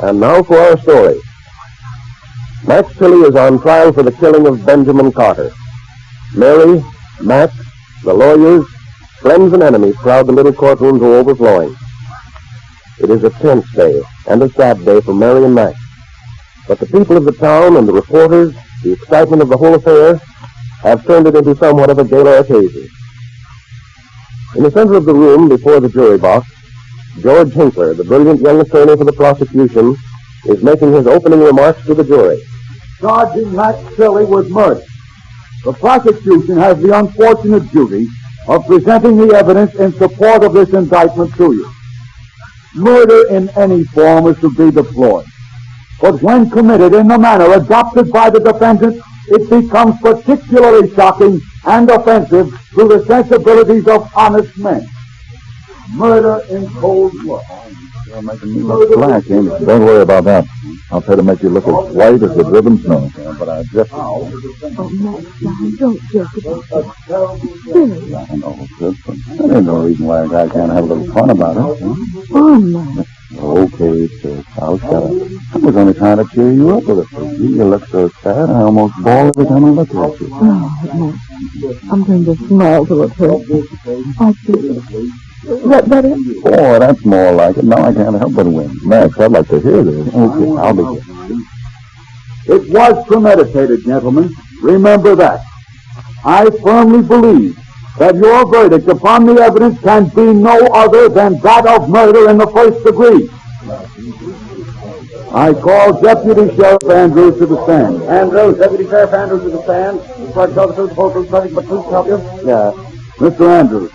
And now for our story. Max Tilly is on trial for the killing of Benjamin Carter. Mary, Max, the lawyers, friends and enemies crowd the little courtroom to overflowing. It is a tense day and a sad day for Mary and Max. But the people of the town and the reporters, the excitement of the whole affair, have turned it into somewhat of a gala occasion. In the center of the room before the jury box, George Hinkler, the brilliant young attorney for the prosecution, is making his opening remarks to the jury. Charging Max Tilly with murder. The prosecution has the unfortunate duty of presenting the evidence in support of this indictment to you. Murder in any form is to be deplored. But when committed in the manner adopted by the defendant, it becomes particularly shocking and offensive to the sensibilities of honest men. Murder in cold blood. You're making me look black, ain't it? Don't worry about that. I'll try to make you look as white as the driven snow. But I just... Oh, Max, now, don't joke about that. Silly. I know, Kristen. There ain't no reason why a guy can't have a little fun about it. Oh, Max. Okay, sis. I'll shut up. I was only trying to cheer you up with it. You look so sad, I almost bawl every time I look at you. Oh, Max. I'm going to smile till it hurts. I see. That better? Oh, that's more like it. Now I can't help but win. Max, I'd like to hear this. Okay, I'll begin. It was premeditated, gentlemen. Remember that. I firmly believe that your verdict upon the evidence can be no other than that of murder in the first degree. I call Deputy Sheriff Andrews to the stand. Andrews, Deputy Sheriff Andrews to the stand. Before I tell the truth, the whole truth, nothing but truth to help you? Yeah. Mr. Andrews,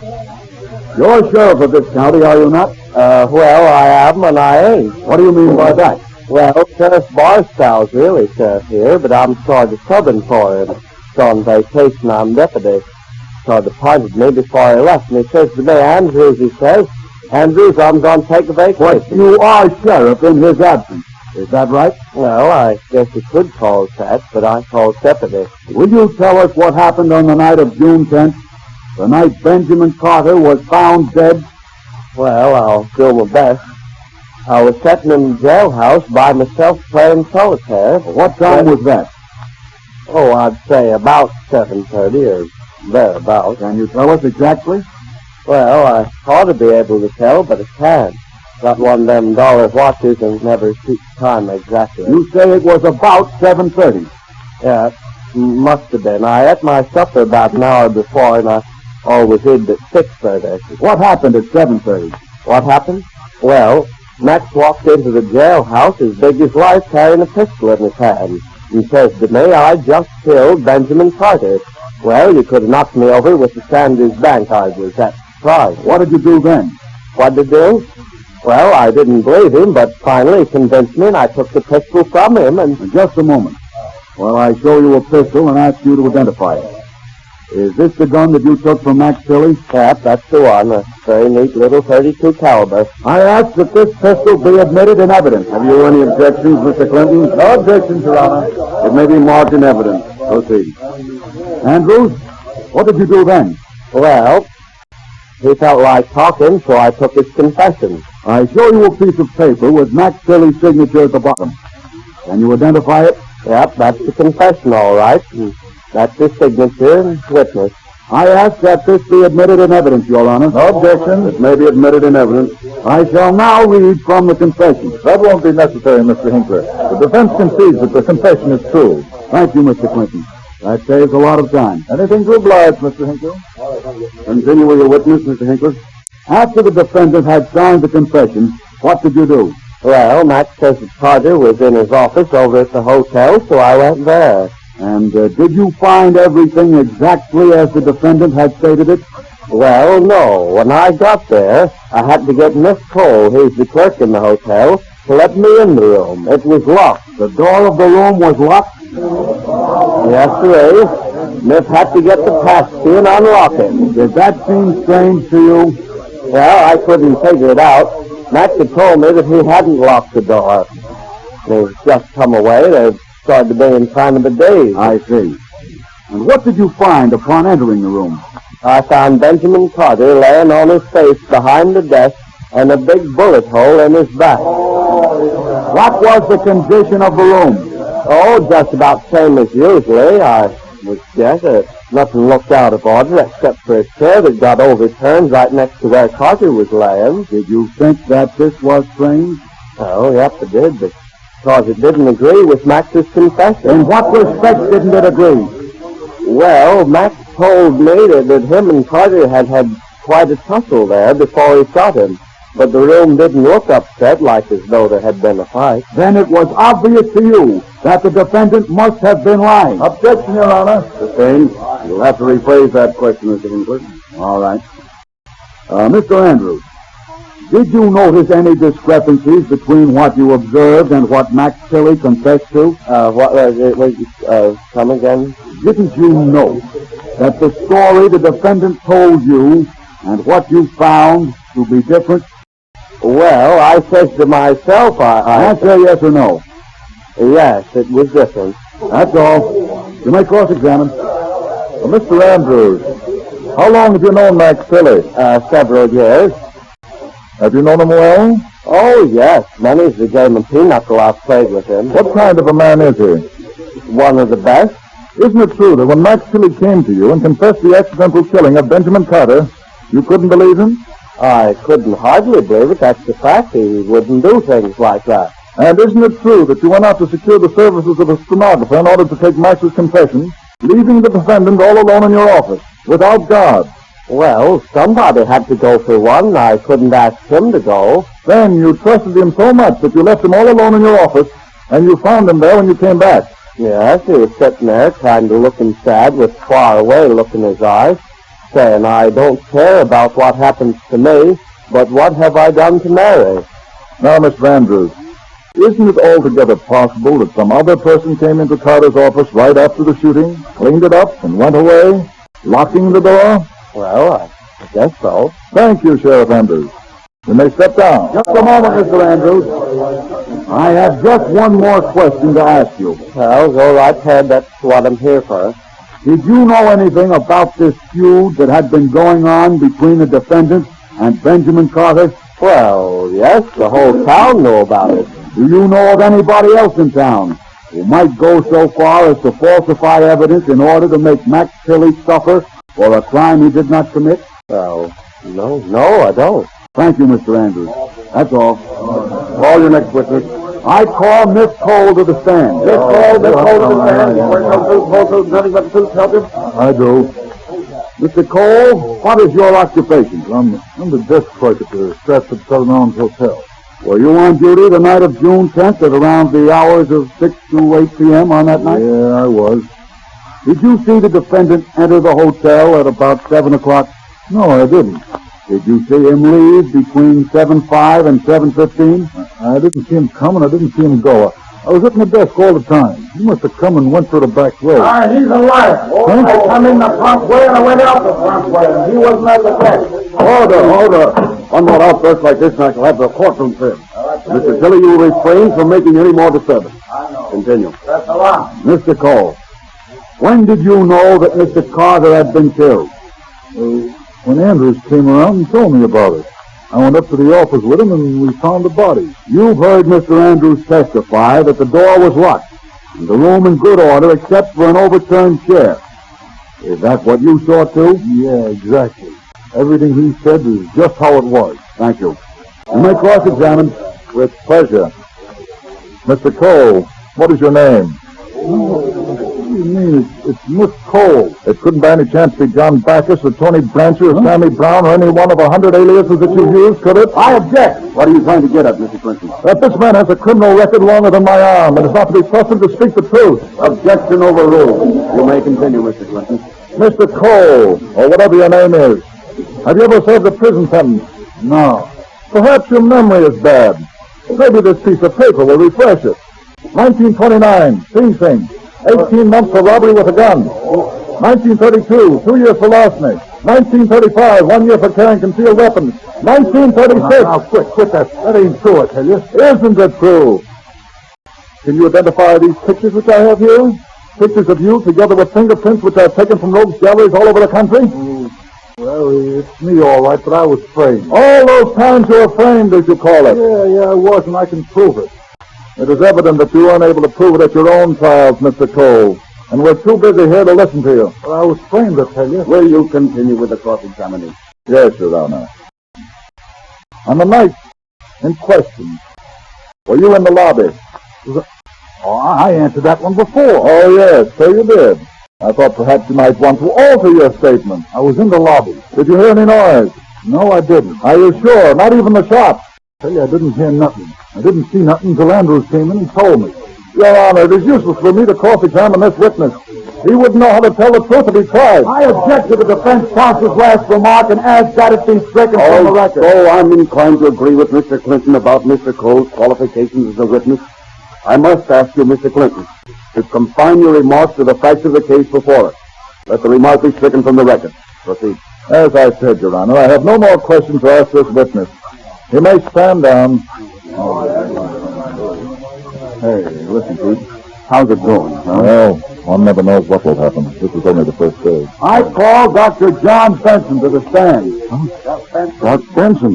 you're sheriff of this county, are you not? Well, I am and I ain't. What do you mean by that? Well, Sheriff Barstow's really sheriff here, but I'm sort of subbing for him. He's on vacation, I'm deputy. Sort of appointed me before he left, and he says to me, Andrews, he says, Andrews, I'm going to take a vacation. But you are sheriff in his absence. Is that right? Well, I guess you could call it that, but I call it deputy. Will you tell us what happened on the night of June 10th? The night Benjamin Carter was found dead? Well, I'll do my best. I was sitting in the jailhouse by myself playing solitaire. What time was that? Oh, I'd say about 7:30 or thereabouts. Can you tell us exactly? Well, I ought to be able to tell, but I can't. Got one of them dollar watches and never keeps time exactly. You say it was about 7:30. Yeah, must have been. I ate my supper about an hour before, and I always eat at 6:30. What happened at 7:30? What happened? Well, Max walked into the jailhouse as big as life carrying a pistol in his hand and says to me, I just killed Benjamin Carter. Well, you could have knocked me over with the Sanders Bank. I was that surprised. What did you do then? What did I do? Well, I didn't believe him, but finally he convinced me and I took the pistol from him and... Just a moment. While I show you a pistol and ask you to identify it. Is this the gun that you took from Max Tilly? Yep, that's the one. A very neat little .32 caliber. I ask that this pistol be admitted in evidence. Have you any objections, Mr. Clinton? No objections, Your Honor. It may be marked in evidence. Proceed. Andrews, what did you do then? Well, he felt like talking, so I took his confession. I show you a piece of paper with Max Tilly's signature at the bottom. Can you identify it? Yep, that's the confession, all right. That's his signature and witness. I ask that this be admitted in evidence, Your Honor. No objection. It may be admitted in evidence. I shall now read from the confession. That won't be necessary, Mr. Hinkler. The defense concedes that the confession is true. Thank you, Mr. Clinton. That saves a lot of time. Anything to oblige, Mr. Hinkler? Continue with your witness, Mr. Hinkler. After the defendant had signed the confession, what did you do? Well, Max says that Carter was in his office over at the hotel, so I went there. And did you find everything exactly as the defendant had stated it? Well, no. When I got there, I had to get Miss Cole, who's the clerk in the hotel, to let me in the room. It was locked. The door of the room was locked? Yes, sir. Miss had to get the passkey and unlock it. Did that seem strange to you? Well, I couldn't figure it out. Max had told me that he hadn't locked the door. They've just come away. They've started to be in kind of a daze. I see. And what did you find upon entering the room? I found Benjamin Carter laying on his face behind the desk and a big bullet hole in his back. What was the condition of the room? Oh, just about same as usually. I would guess nothing looked out of order except for a chair that got overturned right next to where Carter was laying. Did you think that this was strange? Oh, yep, I did, because it didn't agree with Max's confession. In what respect didn't it agree? Well, Max told me that him and Carter had quite a tussle there before he shot him. But the room didn't look upset like as though there had been a fight. Then it was obvious to you that the defendant must have been lying. Objection, Your Honor. Sustained. You'll have to rephrase that question, Mr. Hinckley. All right. Mr. Andrews, did you notice any discrepancies between what you observed and what Max Tilley confessed to? Come again? Didn't you note that the story the defendant told you and what you found to be different? Well, I said to myself, Answer yes or no. Yes, it was different. That's all. You may cross-examine. Mr. Andrews, how long have you known Max Tilley? Several years. Have you known him well? Oh, yes. Many's the game of pinochle I've played with him. What kind of a man is he? One of the best. Isn't it true that when Max Tilley came to you and confessed the accidental killing of Benjamin Carter, you couldn't believe him? I couldn't hardly believe it. That's the fact. He wouldn't do things like that. And isn't it true that you went out to secure the services of a stenographer in order to take Max's confession, leaving the defendant all alone in your office, without guard? Well, somebody had to go for one. I couldn't ask him to go. Then you trusted him so much that you left him all alone in your office, and you found him there when you came back. Yes, he was sitting there, kind of looking sad, with far away look in his eyes, saying, I don't care about what happens to me, but what have I done to Mary? Now, Mr. Andrews, isn't it altogether possible that some other person came into Carter's office right after the shooting, cleaned it up, and went away, locking the door? Well, I guess so. Thank you, Sheriff Andrews. You may step down. Just a moment, Mr. Andrews. I have just one more question to ask you. Well, go right ahead. That's what I'm here for. Did you know anything about this feud that had been going on between the defendant and Benjamin Carter? Well, yes, the whole town knew about it. Do you know of anybody else in town who might go so far as to falsify evidence in order to make Max Tilley suffer for a crime he did not commit? Well, no, I don't. Thank you, Mr. Andrews. That's all. Call your next witness. I call Miss Cole to the stand. Miss Cole to the stand. Nothing but the truth, help him? I do. Mr. Cole, what is your occupation? I'm the desk clerk at the Stratford Southern Arms Hotel. Were you on duty the night of June 10th at around the hours of 6 to 8 p.m. on that night? Yeah, I was. Did you see the defendant enter the hotel at about 7 o'clock? No, I didn't. Did you see him leave between 7:05 and 7:15? I didn't see him come, and I didn't see him go. I was at my desk all the time. He must have come and went through the back road. He's a liar. Huh? I come in the front way and I went out the front way, and he wasn't at the desk. Order. One more outburst like this, and I shall have the courtroom filled. Mr. Tilley, you will refrain from making any more disturbance. Continue. That's a lie. Mr. Cole, when did you know that Mr. Carter had been killed? When Andrews came around and told me about it. I went up to the office with him, and we found the bodies. You've heard Mr. Andrews testify that the door was locked, and the room in good order except for an overturned chair. Is that what you saw, too? Yeah, exactly. Everything he said is just how it was. Thank you. You may cross-examine. With pleasure. Mr. Cole, what is your name? What do you mean? It's Miss Cole. It couldn't by any chance be John Backus or Tony Blanchard or Sammy Brown or any one of 100 aliases that you've used, could it? I object. What are you trying to get at, Mr. Clinton? That this man has a criminal record longer than my arm and is not to be trusted to speak the truth. Objection overruled. You may continue, Mr. Clinton. Mr. Cole, or whatever your name is, have you ever served a prison sentence? No. Perhaps your memory is bad. Maybe this piece of paper will refresh it. 1929, Sing 18 months for robbery with a gun. 1932, 2 years for larceny. 1935, 1 year for carrying concealed weapons. 1936... Now, quit that. That ain't true, I tell you. Isn't it true? Can you identify these pictures which I have here? Pictures of you together with fingerprints which I've taken from rogues' galleries all over the country? Well, it's me all right, but I was framed. All those times you were framed, as you call it. Yeah, I was, and I can prove it. It is evident that you were unable to prove it at your own trials, Mr. Cole. And we're too busy here to listen to you. Well, I was trained to tell you. Will you continue with the cross-examination? Yes, Your Honor. On the night in question, were you in the lobby? Oh, I answered that one before. Oh, yes, so you did. I thought perhaps you might want to alter your statement. I was in the lobby. Did you hear any noise? No, I didn't. Are you sure? Not even the shot? Tell you, I didn't hear nothing. I didn't see nothing until Andrews came in and told me. Your Honor, it is useless for me to cross-examine this witness. He wouldn't know how to tell the truth if he tried. I object to the defense counsel's last remark and ask that it be stricken from the record. So I'm inclined to agree with Mr. Clinton about Mr. Cole's qualifications as a witness. I must ask you, Mr. Clinton, to confine your remarks to the facts of the case before us. Let the remark be stricken from the record. Proceed. As I said, Your Honor, I have no more questions to ask this witness. He may stand down. Hey, listen, Pete. How's it going, huh? Well, one never knows what will happen. This is only the first stage. I call Dr. John Benson to the stand. Doc Benson?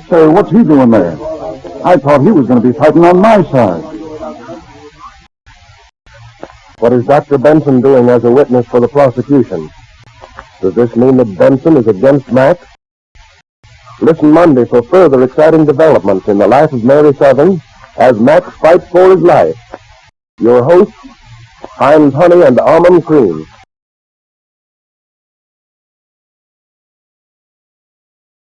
Say, what's he doing there? I thought he was going to be fighting on my side. What is Dr. Benson doing as a witness for the prosecution? Does this mean that Benson is against Mac? Listen Monday for further exciting developments in the life of Mary Sothern as Mac fights for his life. Your host, Heinz Honey and Almond Cream.